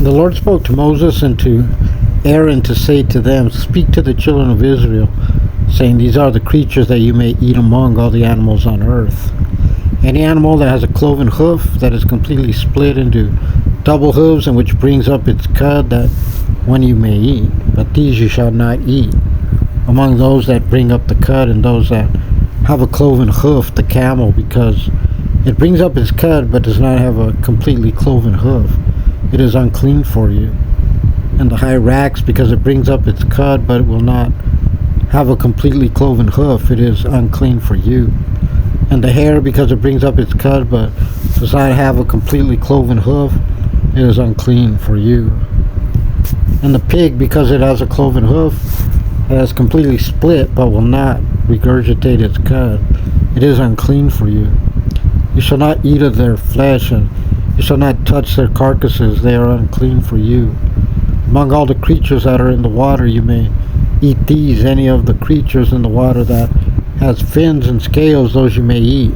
The Lord spoke to Moses and to Aaron to say to them, "Speak to the children of Israel, saying, These are the creatures that you may eat among all the animals on earth. Any animal that has a cloven hoof that is completely split into double hooves, and which brings up its cud, that one you may eat. But these you shall not eat. Among those that bring up the cud and those that have a cloven hoof, the camel, because it brings up its cud but does not have a completely cloven hoof, it is unclean for you. And the hyrax, because it brings up its cud but it will not have a completely cloven hoof, it is unclean for you. And the hare, because it brings up its cud but does not have a completely cloven hoof, it is unclean for you. And the pig, because it has a cloven hoof, it has completely split but will not regurgitate its cud, it is unclean for you. You shall not eat of their flesh, and you shall not touch their carcasses, they are unclean for you. Among all the creatures that are in the water you may eat these. Any of the creatures in the water that has fins and scales, those you may eat,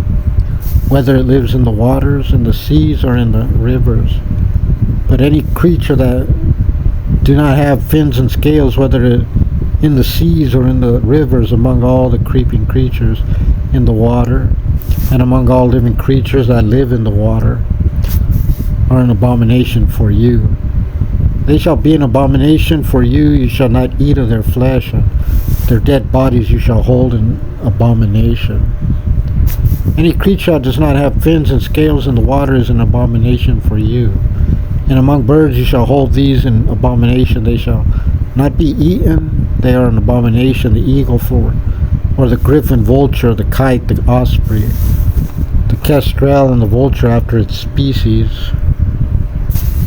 whether it lives in the waters, in the seas, or in the rivers. But any creature that do not have fins and scales, whether it in the seas or in the rivers, among all the creeping creatures in the water, and among all living creatures that live in the water, are an abomination for you. They shall be an abomination for you. You shall not eat of their flesh, and their dead bodies you shall hold in abomination. Any creature that does not have fins and scales in the water is an abomination for you. And among birds you shall hold these in abomination. They shall not be eaten. They are an abomination: the eagle, or the griffin, vulture, the kite, the osprey, the kestrel, and the vulture after its species,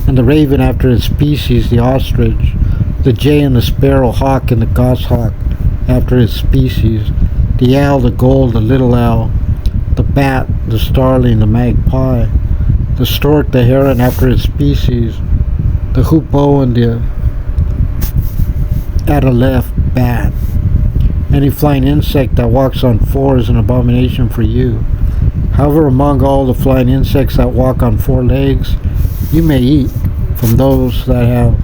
and the raven after its species, the ostrich, the jay and the sparrow hawk and the goshawk after its species, the owl, the gull, the little owl, the bat, the starling, the magpie, the stork, the heron after its species, the hoopoe and the adelph bat. Any flying insect that walks on four is an abomination for you. However, among all the flying insects that walk on four legs, you may eat from those that have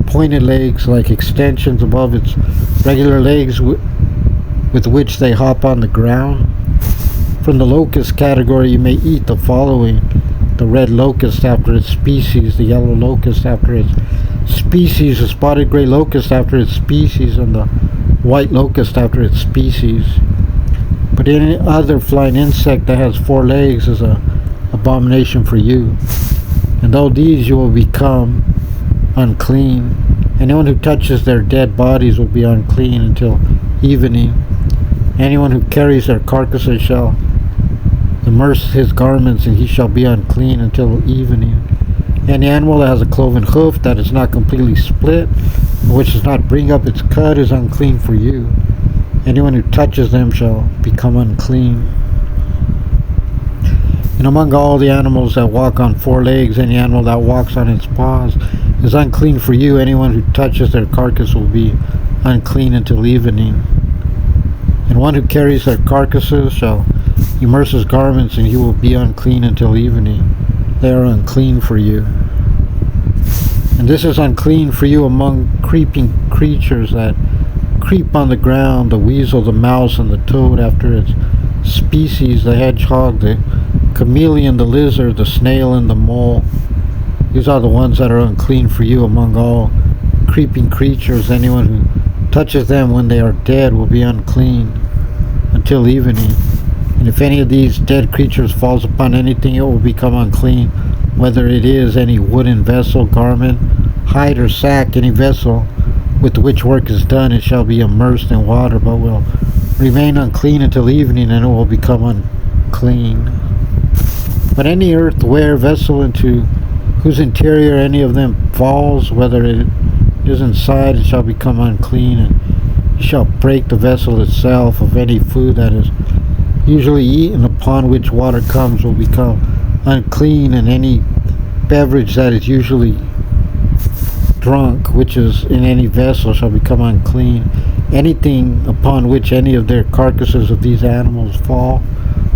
pointed legs, like extensions above its regular legs with which they hop on the ground. From the locust category you may eat the following: the red locust after its species, the yellow locust after its species, the spotted gray locust after its species, and the white locust after its species. But any other flying insect that has four legs is an abomination for you. And though these you will become unclean. Anyone who touches their dead bodies will be unclean until evening. Anyone who carries their carcasses shall immerse his garments, and he shall be unclean until evening. Any animal that has a cloven hoof that is not completely split, and which does not bring up its cud, is unclean for you. Anyone who touches them shall become unclean. And among all the animals that walk on four legs, any animal that walks on its paws is unclean for you. Anyone who touches their carcass will be unclean until evening. And one who carries their carcasses shall immerse his garments, and he will be unclean until evening. They are unclean for you. And this is unclean for you among creeping creatures that creep on the ground: the weasel, the mouse, and the toad after its species, the hedgehog, the chameleon, the lizard, the snail, and the mole. These are the ones that are unclean for you among all creeping creatures. Anyone who touches them when they are dead will be unclean until evening. And if any of these dead creatures falls upon anything, it will become unclean, whether it is any wooden vessel, garment, hide, or sack. Any vessel with which work is done, it shall be immersed in water, but will remain unclean until evening, and it will become unclean. But any earthenware vessel into whose interior any of them falls, whether it is inside, it shall become unclean, and you shall break the vessel itself. Of any food that is usually eaten, upon which water comes, will become unclean, and any beverage that is usually drunk, which is in any vessel, shall become unclean. Anything upon which any of their carcasses of these animals fall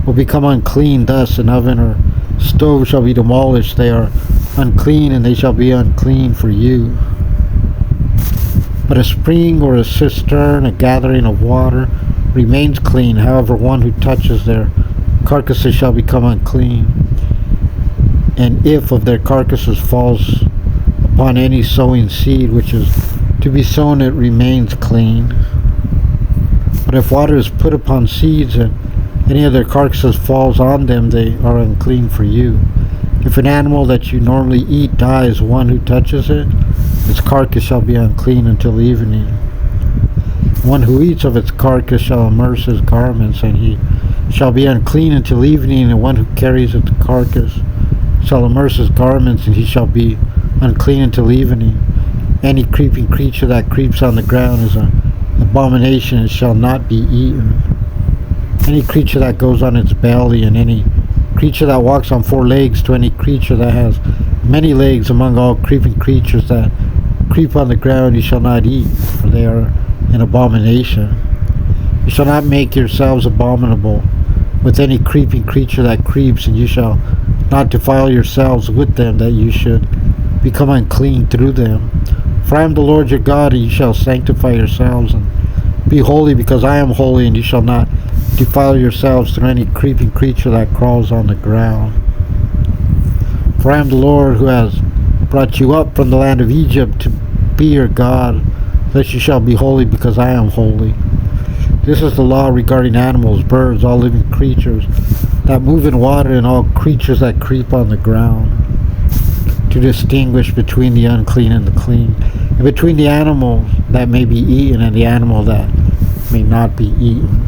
will become unclean. Thus an oven or stove shall be demolished. They are unclean, and they shall be unclean for you. But a spring or a cistern, a gathering of water, remains clean. However, one who touches their carcasses shall become unclean. And if of their carcasses falls upon any sowing seed which is to be sown, it remains clean. But if water is put upon seeds and any of their carcasses falls on them, they are unclean for you. If an animal that you normally eat dies, one who touches it, its carcass shall be unclean until evening. One who eats of its carcass shall immerse his garments, and he shall be unclean until evening. And one who carries its carcass shall immerse his garments, and he shall be unclean until evening. Any creeping creature that creeps on the ground is an abomination, and shall not be eaten. Any creature that goes on its belly, and any creature that walks on 4 legs, to any creature that has many legs among all creeping creatures that creep on the ground, you shall not eat, for they are an abomination. You shall not make yourselves abominable with any creeping creature that creeps, and you shall not defile yourselves with them, that you should become unclean through them. For I am the Lord your God, and you shall sanctify yourselves and be holy, because I am holy, and you shall not defile yourselves through any creeping creature that crawls on the ground. For I am the Lord who has brought you up from the land of Egypt to be your God. Thus you shall be holy, because I am holy. This is the law regarding animals, birds, all living creatures that move in water, and all creatures that creep on the ground, to distinguish between the unclean and the clean, and between the animal that may be eaten and the animal that may not be eaten.